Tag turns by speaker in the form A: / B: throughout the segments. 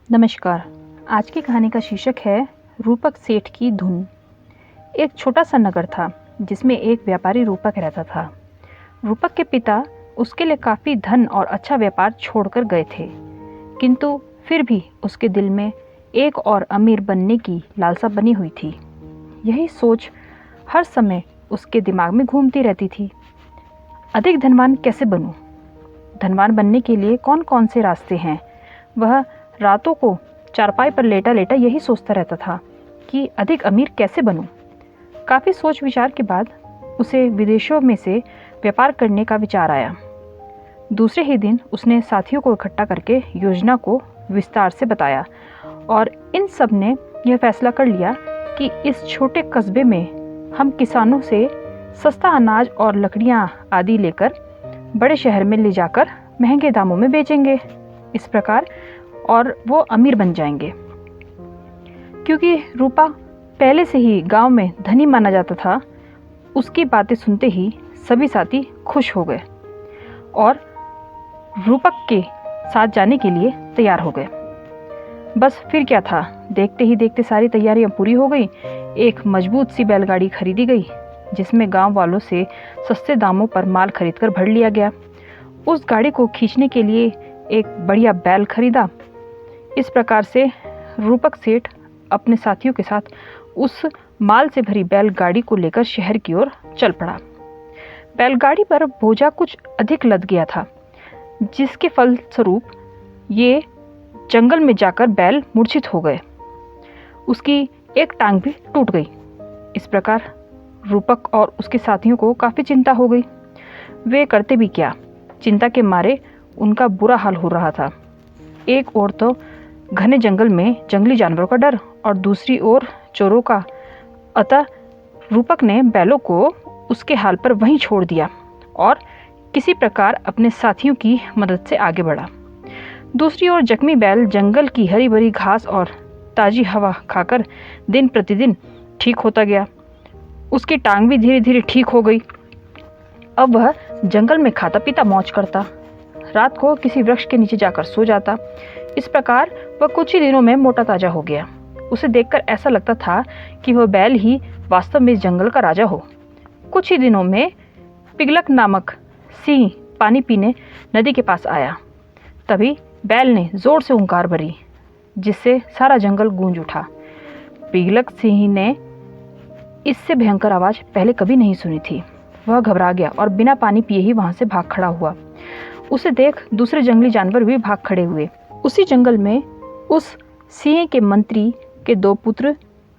A: नमस्कार। आज की कहानी का शीर्षक है रूपक सेठ की धुन। एक छोटा सा नगर था जिसमें एक व्यापारी रूपक रहता था। रूपक के पिता उसके लिए काफ़ी धन और अच्छा व्यापार छोड़कर गए थे, किंतु फिर भी उसके दिल में एक और अमीर बनने की लालसा बनी हुई थी। यही सोच हर समय उसके दिमाग में घूमती रहती थी। अधिक धनवान कैसे बनूं? धनवान बनने के लिए कौन कौन से रास्ते हैं? वह रातों को चारपाई पर लेटा लेटा यही सोचता रहता था कि अधिक अमीर कैसे बनूं। काफ़ी सोच विचार के बाद उसे विदेशों में से व्यापार करने का विचार आया। दूसरे ही दिन उसने साथियों को इकट्ठा करके योजना को विस्तार से बताया और इन सब ने यह फैसला कर लिया कि इस छोटे कस्बे में हम किसानों से सस्ता अनाज और लकड़ियां आदि लेकर बड़े शहर में ले जाकर महंगे दामों में बेचेंगे। इस प्रकार और वो अमीर बन जाएंगे। क्योंकि रूपा पहले से ही गांव में धनी माना जाता था, उसकी बातें सुनते ही सभी साथी खुश हो गए और रूपक के साथ जाने के लिए तैयार हो गए। बस फिर क्या था, देखते ही देखते सारी तैयारियां पूरी हो गई। एक मजबूत सी बैलगाड़ी खरीदी गई जिसमें गांव वालों से सस्ते दामों पर माल खरीदकर भर लिया गया। उस गाड़ी को खींचने के लिए एक बढ़िया बैल खरीदा। इस प्रकार से रूपक सेठ अपने साथियों के साथ उस माल से भरी बैलगाड़ी को लेकर शहर की ओर चल पड़ा। बैलगाड़ी पर बोझा कुछ अधिक लद गया था, जिसके फलस्वरूप ये जंगल में जाकर बैल मूर्छित हो गए। उसकी एक टांग भी टूट गई। इस प्रकार रूपक और उसके साथियों को काफ़ी चिंता हो गई। वे करते भी क्या, चिंता के मारे उनका बुरा हाल हो रहा था। एक ओर तो घने जंगल में जंगली जानवरों का डर और दूसरी ओर चोरों का। अतः रूपक ने बैलों को उसके हाल पर वहीं छोड़ दिया और किसी प्रकार अपने साथियों की मदद से आगे बढ़ा। दूसरी ओर जख्मी बैल जंगल की हरी भरी घास और ताज़ी हवा खाकर दिन प्रतिदिन ठीक होता गया। उसकी टांग भी धीरे धीरे ठीक हो गई। अब वह जंगल में खाता पीता मौज करता, रात को किसी वृक्ष के नीचे जाकर सो जाता। इस प्रकार वह कुछ ही दिनों में मोटा ताजा हो गया। उसे देखकर ऐसा लगता था कि वह बैल ही वास्तव में इस जंगल का राजा हो। कुछ ही दिनों में पिगलक नामक सिंह पानी पीने नदी के पास आया। तभी बैल ने जोर से हुंकार भरी, जिससे सारा जंगल गूंज उठा। पिगलक सिंह ने इससे भयंकर आवाज़ पहले कभी नहीं सुनी थी। वह घबरा गया और बिना पानी पिए ही वहां से भाग खड़ा हुआ। उसे देख दूसरे जंगली जानवर भी भाग खड़े हुए। उसी जंगल में उस सिंह के मंत्री के दो पुत्र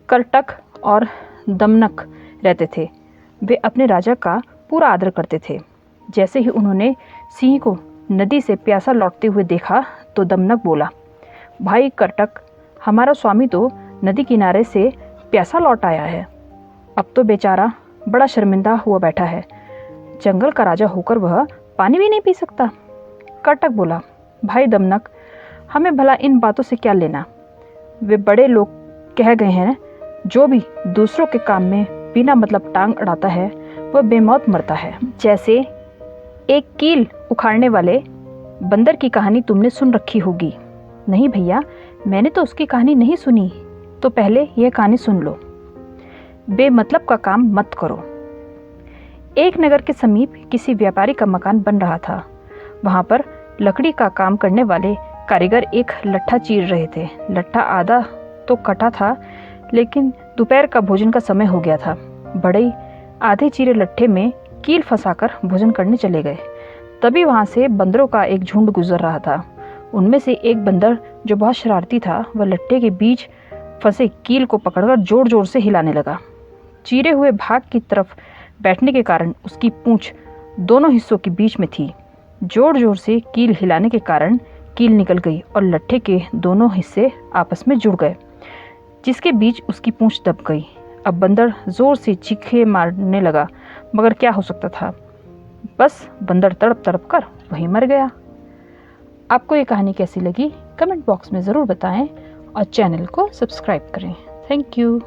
A: करटक और दमनक रहते थे। वे अपने राजा का पूरा आदर करते थे। जैसे ही उन्होंने सिंह को नदी से प्यासा लौटते हुए देखा तो दमनक बोला, भाई करटक, हमारा स्वामी तो नदी किनारे से प्यासा लौट आया है। अब तो बेचारा बड़ा शर्मिंदा हुआ बैठा है। जंगल का राजा होकर वह पानी भी नहीं पी सकता। करटक बोला, भाई दमनक, हमें भला इन बातों से क्या लेना। वे बड़े लोग कह गए हैं, जो भी दूसरों के काम में बिना मतलब टांग अड़ाता है वह बेमौत मरता है। जैसे एक कील उखाड़ने वाले बंदर की कहानी तुमने सुन रखी होगी। नहीं भैया, मैंने तो उसकी कहानी नहीं सुनी। तो पहले यह कहानी सुन लो। बेमतलब का काम मत करो। एक नगर के समीप किसी व्यापारी का मकान बन रहा था। वहां पर लकड़ी का काम करने वाले कारीगर एक लट्ठा चीर रहे थे। लट्ठा आधा तो कटा था, लेकिन दोपहर का भोजन का समय हो गया था। बड़े आधे चीरे लट्ठे में कील फंसाकर भोजन करने चले गए। तभी वहां से बंदरों का एक झुंड गुजर रहा था। उनमें से एक बंदर, जो बहुत शरारती था, वह लट्ठे के बीच फंसे कील को पकड़कर जोर जोर से हिलाने लगा। चीरे हुए भाग की तरफ बैठने के कारण उसकी पूंछ दोनों हिस्सों के बीच में थी। जोर जोर से कील हिलाने के कारण कील निकल गई और लट्ठे के दोनों हिस्से आपस में जुड़ गए, जिसके बीच उसकी पूंछ दब गई। अब बंदर जोर से चीखे मारने लगा, मगर क्या हो सकता था। बस बंदर तड़प तड़प कर वहीं मर गया। आपको ये कहानी कैसी लगी कमेंट बॉक्स में ज़रूर बताएं और चैनल को सब्सक्राइब करें। Thank you.